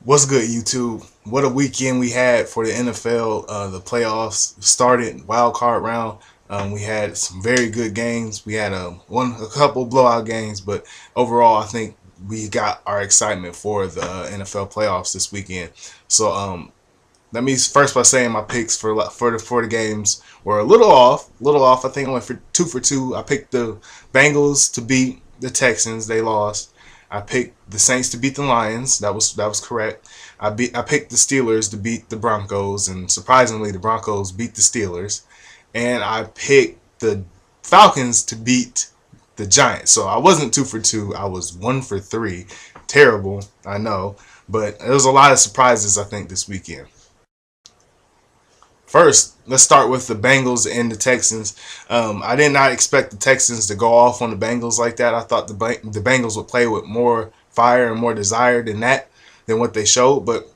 What's good, YouTube? What a weekend we had for the NFL. The playoffs started, wild card round. We had some very good games. We had a couple blowout games, but overall, I think we got our excitement for the NFL playoffs this weekend. So, let me first by saying my picks for the games were a little off. Little off. I think I went for 2 for 2. I picked the Bengals to beat the Texans. They lost. I picked the Saints to beat the Lions. That was correct. I picked the Steelers to beat the Broncos, and surprisingly, the Broncos beat the Steelers. And I picked the Falcons to beat the Giants. So I wasn't 2 for 2. I was 1 for 3. Terrible, I know, but there was a lot of surprises I think this weekend. First, let's start with the Bengals and the Texans. I did not expect the Texans to go off on the Bengals like that. I thought the Bengals would play with more fire and more desire than what they showed. But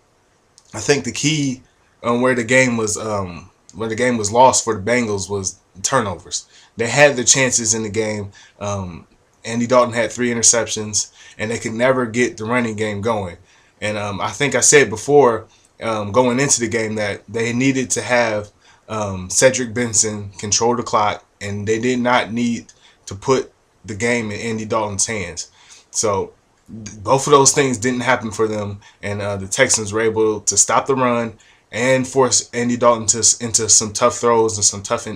I think the key where the game was lost for the Bengals was turnovers. They had the chances in the game. Andy Dalton had 3 interceptions, and they could never get the running game going. And I think I said before going into the game that they needed to have Cedric Benson control the clock, and they did not need to put the game in Andy Dalton's hands. So both of those things didn't happen for them, and the Texans were able to stop the run and force Andy Dalton into some tough throws and some tough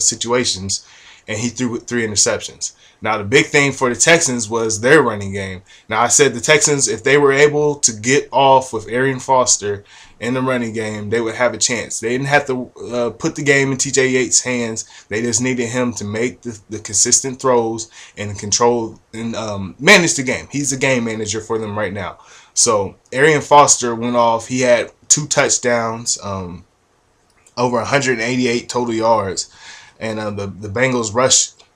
situations, and he threw 3 interceptions. Now, the big thing for the Texans was their running game. Now, I said the Texans, if they were able to get off with Arian Foster in the running game, they would have a chance. They didn't have to put the game in TJ Yates' hands. They just needed him to make the consistent throws and control and manage the game. He's a game manager for them right now. So, Arian Foster went off. He had 2 touchdowns, over 188 total yards, and the Bengals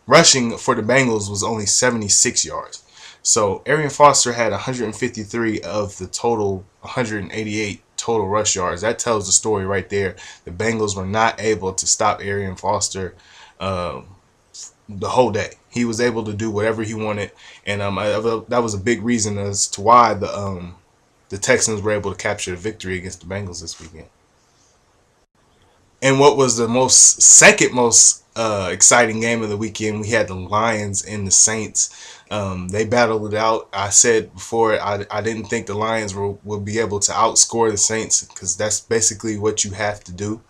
rushing for the Bengals was only 76 yards. So Arian Foster had 153 of the total 188 total rush yards. That tells the story right there. The Bengals were not able to stop Arian Foster uh, the whole day. He was able to do whatever he wanted, and that was a big reason as to why the Texans were able to capture the victory against the Bengals this weekend. And what was the second most exciting game of the weekend? We had the Lions and the Saints. They battled it out. I said before I didn't think the Lions would be able to outscore the Saints because that's basically what you have to do,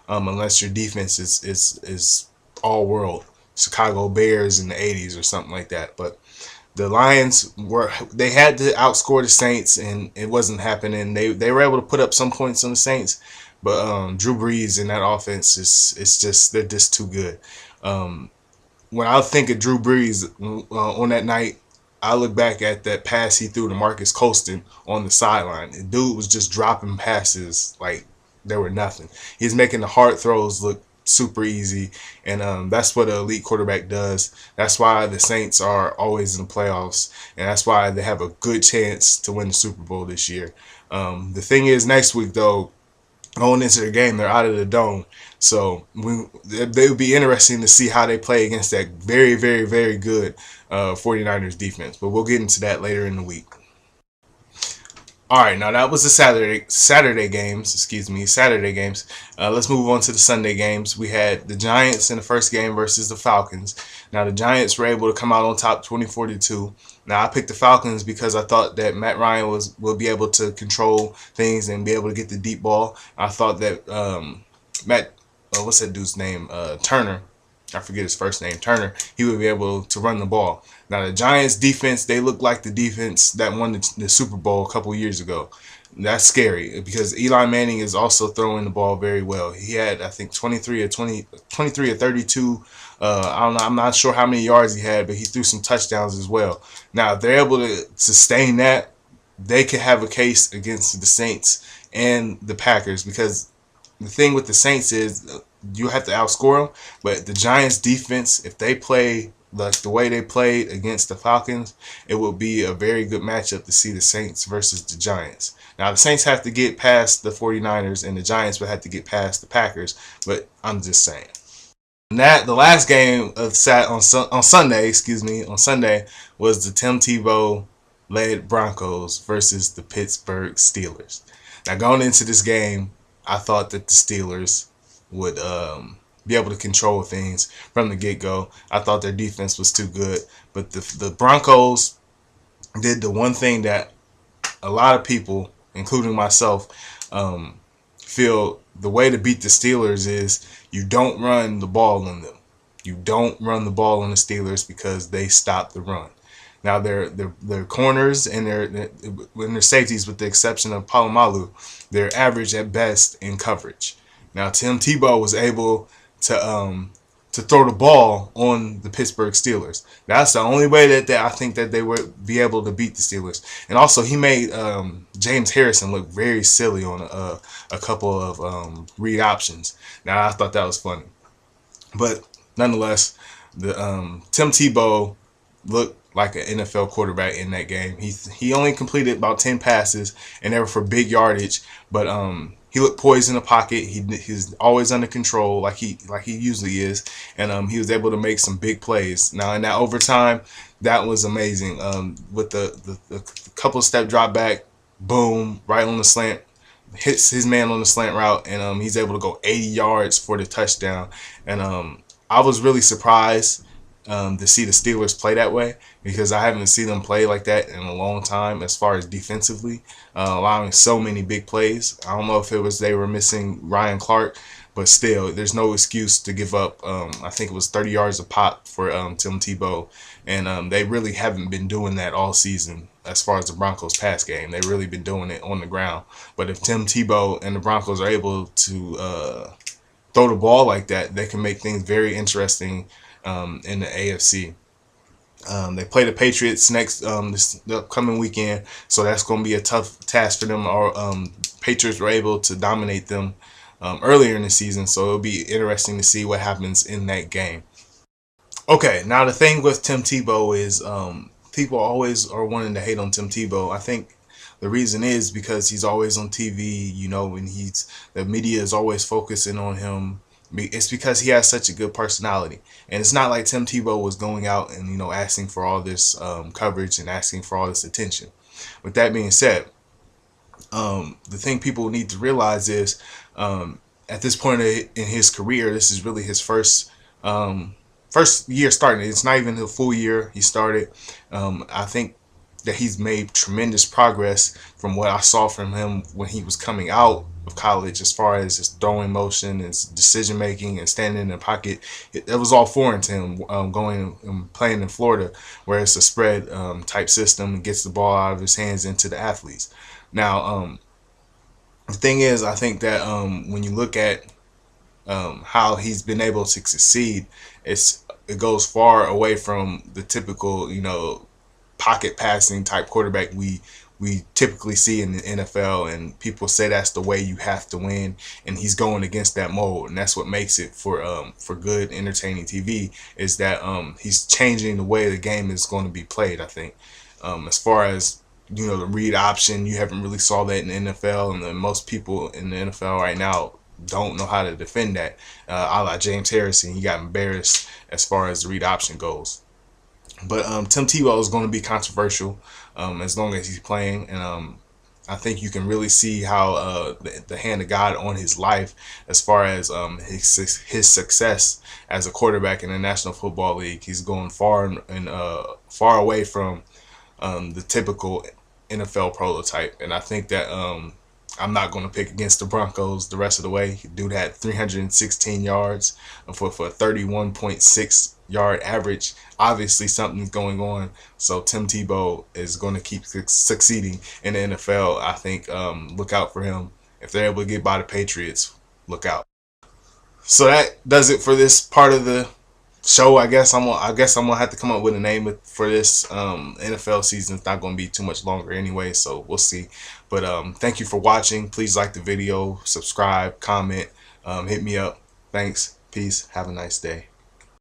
unless your defense is all world, Chicago Bears in the '80s or something like that. But the Lions they had to outscore the Saints, and it wasn't happening. They were able to put up some points on the Saints, but Drew Brees in that offense is just they're just too good. When I think of Drew Brees on that night, I look back at that pass he threw to Marcus Colston on the sideline. The dude was just dropping passes like there were nothing. He's making the hard throws look super easy, and that's what an elite quarterback does. That's why the Saints are always in the playoffs, and that's why they have a good chance to win the Super Bowl this year. The thing is, next week though, going into the game, they're out of the dome, so they would be interesting to see how they play against that very, very, very good 49ers defense. But we'll get into that later in the week. All right, now that was the Saturday games. Excuse me, Saturday games. Let's move on to the Sunday games. We had the Giants in the first game versus the Falcons. Now the Giants were able to come out on top, 24-2. Now I picked the Falcons because I thought that Matt Ryan will be able to control things and be able to get the deep ball. I thought that what's that dude's name? Turner. I forget his first name, Turner, he would be able to run the ball. Now, the Giants' defense, they look like the defense that won the Super Bowl a couple years ago. That's scary because Eli Manning is also throwing the ball very well. He had, I think, 23 or 32. I don't know. I'm not sure how many yards he had, but he threw some touchdowns as well. Now, if they're able to sustain that, they could have a case against the Saints and the Packers because the thing with the Saints is you have to outscore them, but the Giants defense, if they play like the way they played against the Falcons, it will be a very good matchup to see the Saints versus the Giants. Now the Saints have to get past the 49ers and the Giants will have to get past the Packers, but I'm just saying. And that the last game of on Sunday, on Sunday was the Tim Tebow led Broncos versus the Pittsburgh Steelers. Now, going into this game, I thought that the Steelers would be able to control things from the get go. I thought their defense was too good, but the Broncos did the one thing that a lot of people, including myself, um, feel the way to beat the Steelers is you don't run the ball on them. You don't run the ball on the Steelers because they stop the run. Now their corners and their safeties, with the exception of Palomalu, they're average at best in coverage. Now Tim Tebow was able to throw the ball on the Pittsburgh Steelers. That's the only way that I think that they would be able to beat the Steelers. And also, he made James Harrison look very silly on a couple of read options. Now, I thought that was funny. But nonetheless, the Tim Tebow looked like an NFL quarterback in that game. He only completed about 10 passes, and they were for big yardage. But he looked poised in the pocket. He's always under control, like he usually is, and he was able to make some big plays. Now in that overtime, that was amazing. With the couple step drop back, boom, right on the slant, hits his man on the slant route, and he's able to go 80 yards for the touchdown. And I was really surprised to see the Steelers play that way, because I haven't seen them play like that in a long time as far as defensively, allowing so many big plays. I don't know if it was they were missing Ryan Clark, but still, there's no excuse to give up. I think it was 30 yards a pop for Tim Tebow, and they really haven't been doing that all season as far as the Broncos pass game. They've really been doing it on the ground. But if Tim Tebow and the Broncos are able to throw the ball like that, they can make things very interesting in the AFC. They play the Patriots next the upcoming weekend, so that's going to be a tough task for them. Our Patriots were able to dominate them earlier in the season, so it'll be interesting to see what happens in that game. Okay, now the thing with Tim Tebow is people always are wanting to hate on Tim Tebow. I think the reason is because he's always on TV, and the media is always focusing on him. It's because he has such a good personality, and it's not like Tim Tebow was going out and asking for all this coverage and asking for all this attention. With that being said, the thing people need to realize is at this point in his career, this is really his first year starting. It's not even the full year he started. I think that he's made tremendous progress from what I saw from him when he was coming out of college, as far as his throwing motion, his decision making, and standing in the pocket. It was all foreign to him, going and playing in Florida, where it's a spread type system and gets the ball out of his hands into the athletes. Now, the thing is, I think that when you look at how he's been able to succeed, it goes far away from the typical, pocket passing type quarterback we typically see in the NFL, and people say that's the way you have to win, and he's going against that mold, and that's what makes it for good entertaining TV, is that he's changing the way the game is going to be played. I think as far as the read option, you haven't really saw that in the NFL, and then most people in the NFL right now don't know how to defend that. A la James Harrison, he got embarrassed as far as the read option goes. But Tim Tebow is going to be controversial as long as he's playing, and I think you can really see how the hand of God on his life, as far as his success as a quarterback in the National Football League. He's going far and far away from the typical NFL prototype, and I think that I'm not going to pick against the Broncos the rest of the way. Dude had 316 yards for a 31.6 yard average. Obviously, something's going on. So Tim Tebow is going to keep succeeding in the NFL. I think look out for him. If they're able to get by the Patriots, look out. So that does it for this part of the show. I guess I'm gonna have to come up with a name for this NFL season. It's not gonna be too much longer anyway, so we'll see. But thank you for watching. Please like the video, subscribe, comment, hit me up. Thanks, peace, have a nice day.